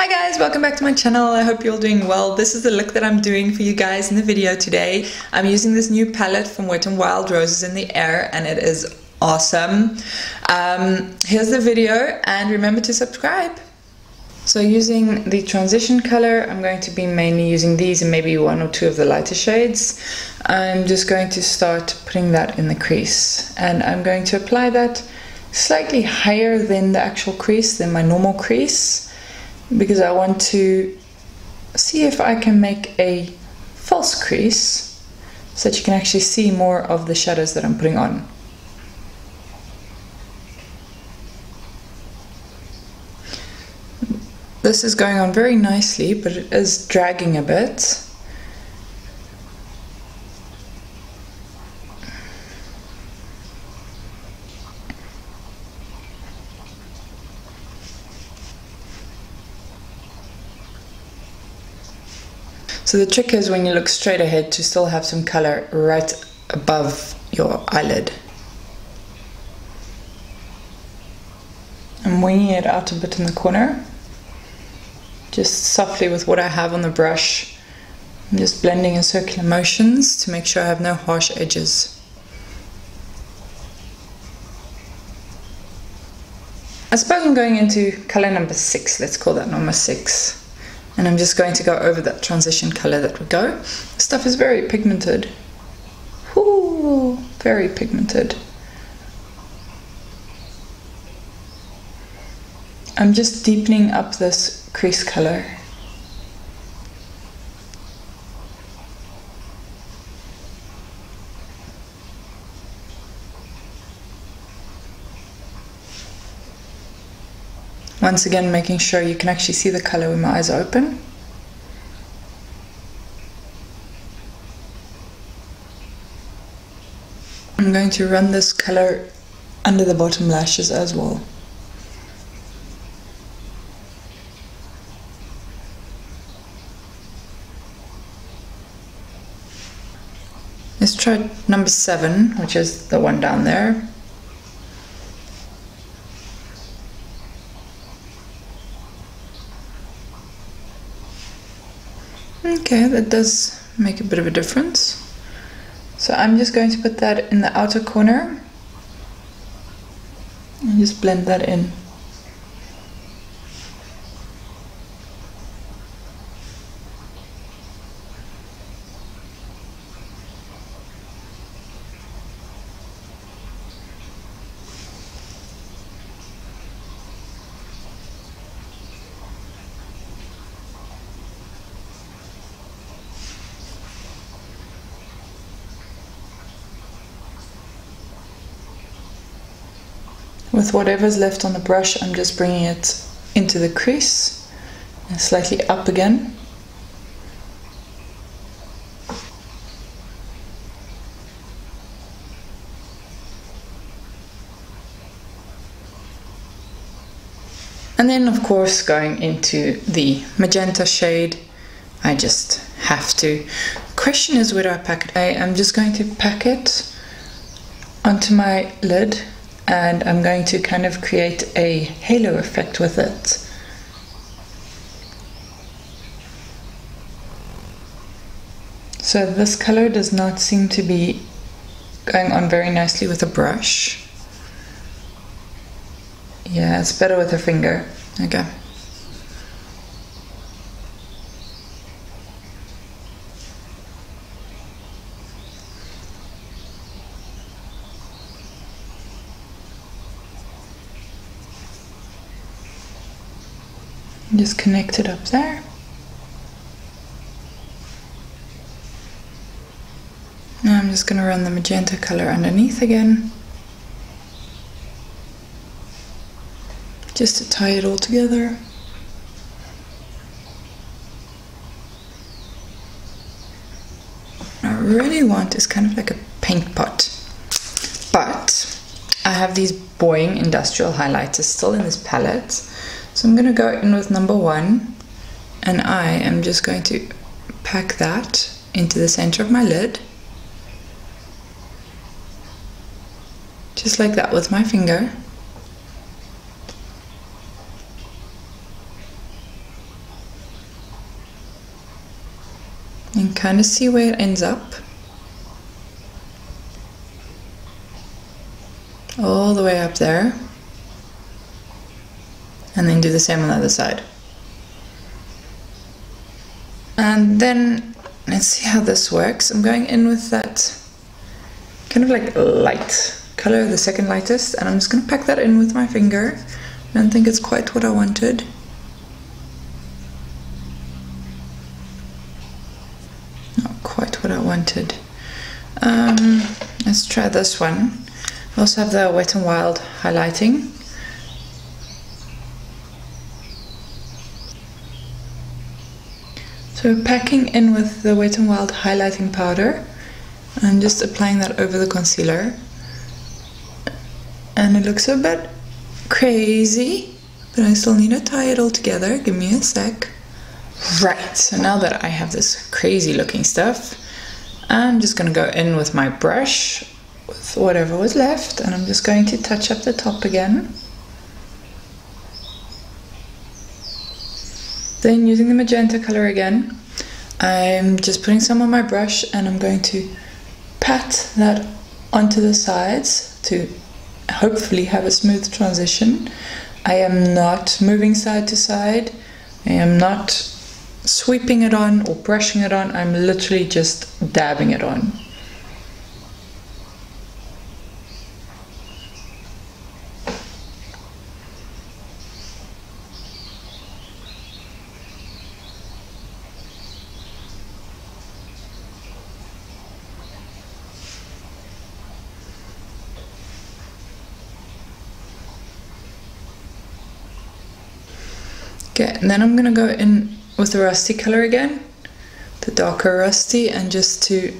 Hi guys, welcome back to my channel. I hope you're all doing well. This is the look that I'm doing for you guys in the video today. I'm using this new palette from Wet n Wild, Roses in the Air, and it is awesome. Here's the video, and remember to subscribe. So using the transition color, I'm going to be mainly using these and maybe one or two of the lighter shades. I'm just going to start putting that in the crease, and I'm going to apply that slightly higher than the actual crease, than my normal crease, because I want to see if I can make a false crease so that you can actually see more of the shadows that I'm putting on. This is going on very nicely, but it is dragging a bit. So the trick is when you look straight ahead to still have some color right above your eyelid. I'm winging it out a bit in the corner, just softly with what I have on the brush. I'm just blending in circular motions to make sure I have no harsh edges. I suppose I'm going into color number 6, let's call that number 6. And I'm just going to go over that transition color that would go. This stuff is very pigmented. Ooh, very pigmented. I'm just deepening up this crease color. Once again, making sure you can actually see the color when my eyes are open. I'm going to run this color under the bottom lashes as well. Let's try number 7, which is the one down there. Okay, that does make a bit of a difference. So I'm just going to put that in the outer corner and just blend that in. With whatever's left on the brush, I'm just bringing it into the crease and slightly up again. And then of course going into the magenta shade, I just have to. The question is, where do I pack it? I am just going to pack it onto my lid, and I'm going to kind of create a halo effect with it. So this color does not seem to be going on very nicely with a brush. Yeah, it's better with a finger. Okay. Just connect it up there. Now I'm just going to run the magenta color underneath again, just to tie it all together. What I really want is kind of like a paint pot, but I have these Boeing industrial highlighters still in this palette. So I'm going to go in with number 1, and I am just going to pack that into the center of my lid, just like that with my finger. and kind of see where it ends up. All the way up there. And then do the same on the other side. And then let's see how this works. I'm going in with that kind of like light color, the second lightest, and I'm just going to pack that in with my finger. I don't think it's quite what I wanted. Not quite what I wanted. Let's try this one. I also have the Wet n Wild highlighting. So packing in with the Wet n Wild highlighting powder and just applying that over the concealer. And it looks a bit crazy, but I still need to tie it all together. Give me a sec. Right, so now that I have this crazy looking stuff, I'm just going to go in with my brush with whatever was left, and I'm just going to touch up the top again. Then using the magenta color again, I'm just putting some on my brush and I'm going to pat that onto the sides to hopefully have a smooth transition. I am not moving side to side. I am not sweeping it on or brushing it on. I'm literally just dabbing it on. Okay, and then I'm going to go in with the rusty color again, the darker rusty, and just to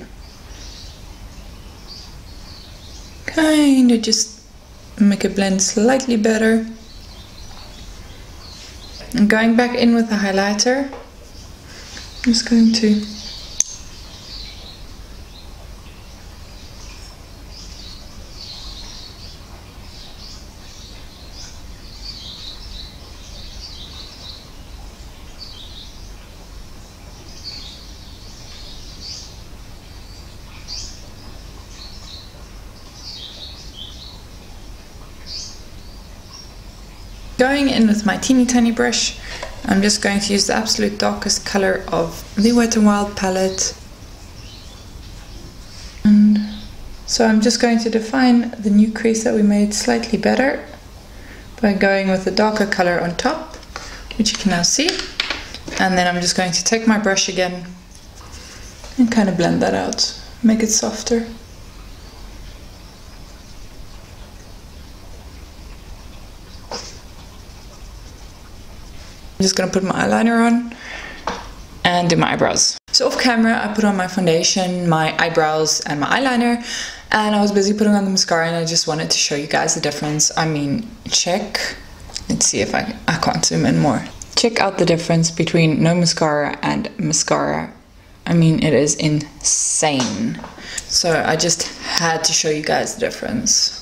kind of just make it blend slightly better. And going back in with the highlighter, I'm just going to going in with my teeny tiny brush. I'm just going to use the absolute darkest color of the Wet n Wild palette. And so I'm just going to define the new crease that we made slightly better by going with the darker color on top, which you can now see. And then I'm just going to take my brush again and kind of blend that out, make it softer. I'm just going to put my eyeliner on and do my eyebrows. So off camera I put on my foundation, my eyebrows and my eyeliner, and I was busy putting on the mascara, and I just wanted to show you guys the difference. I mean, check, let's see if I can't zoom in more. Check out the difference between no mascara and mascara. I mean, it is insane. So I just had to show you guys the difference.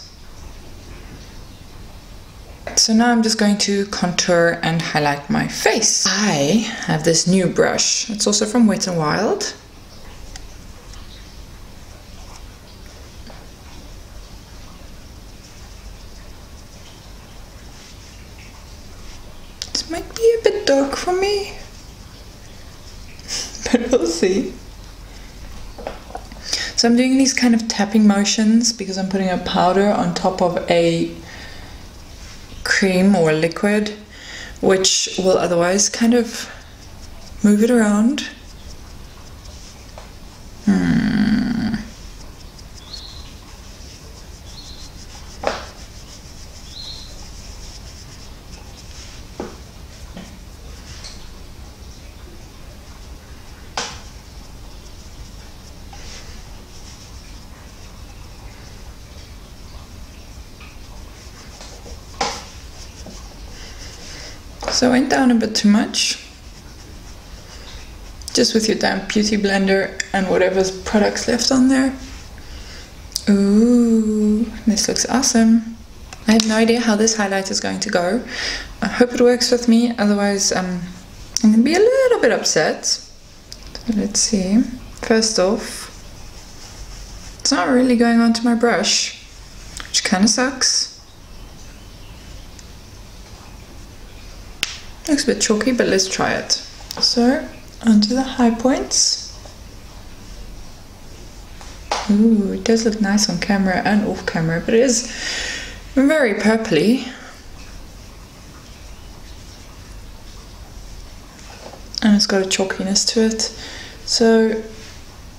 So now I'm just going to contour and highlight my face. I have this new brush. It's also from Wet n Wild. This might be a bit dark for me, but we'll see. So I'm doing these kind of tapping motions because I'm putting a powder on top of a cream or liquid, which will otherwise kind of move it around. So I went down a bit too much, just with your damp beauty blender and whatever products left on there. Ooh, this looks awesome. I have no idea how this highlight is going to go. I hope it works with me, otherwise I'm going to be a little bit upset. Let's see. First off, it's not really going onto my brush, which kind of sucks. Looks a bit chalky, but let's try it. So, onto the high points. Ooh, it does look nice on camera and off camera, but it is very purpley. And it's got a chalkiness to it. So,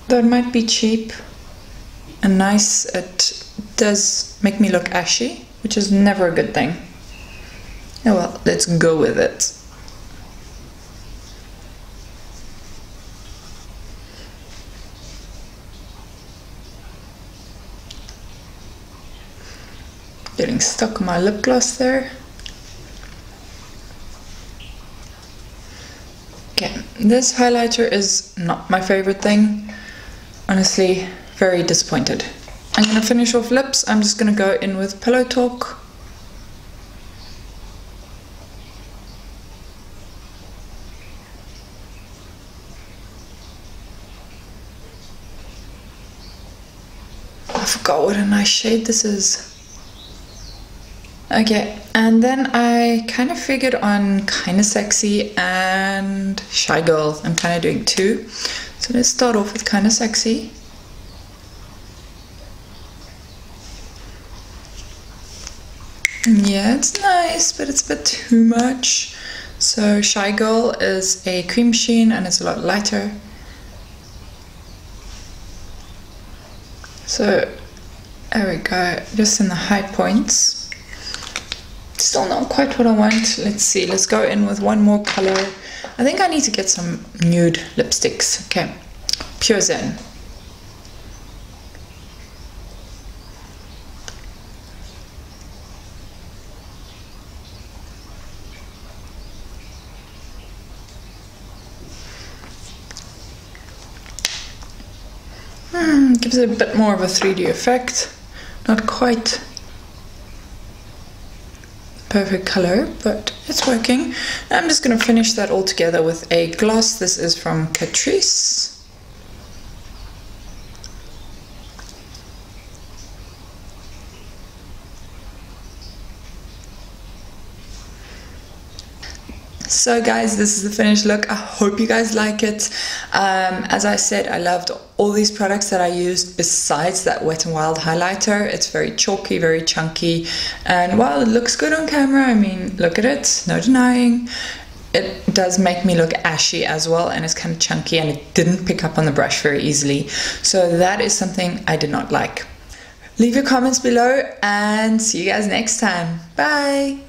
that might be cheap and nice. It does make me look ashy, which is never a good thing. Oh well, let's go with it. Getting stuck on my lip gloss there. Okay, this highlighter is not my favorite thing. Honestly, very disappointed. I'm gonna finish off lips. I'm just gonna go in with Pillow Talk. I forgot what a nice shade this is. Okay, and then I kind of figured on Kinda Sexy and Shy Girl. I'm kind of doing two. So let's start off with Kinda Sexy. Yeah, it's nice, but it's a bit too much. So Shy Girl is a cream sheen and it's a lot lighter. So there we go, just in the high points. Still not quite what I want. Let's see, let's go in with one more color. I think I need to get some nude lipsticks. Okay, Pure Zen. Gives it a bit more of a 3D effect. Not quite perfect color, but it's working. I'm just going to finish that all together with a gloss. This is from Catrice. So guys, this is the finished look. I hope you guys like it. As I said, I loved all these products that I used besides that Wet n Wild highlighter. It's very chalky, very chunky, and while it looks good on camera, I mean, look at it, no denying, it does make me look ashy as well, and it's kind of chunky and it didn't pick up on the brush very easily. So that is something I did not like. Leave your comments below and see you guys next time. Bye!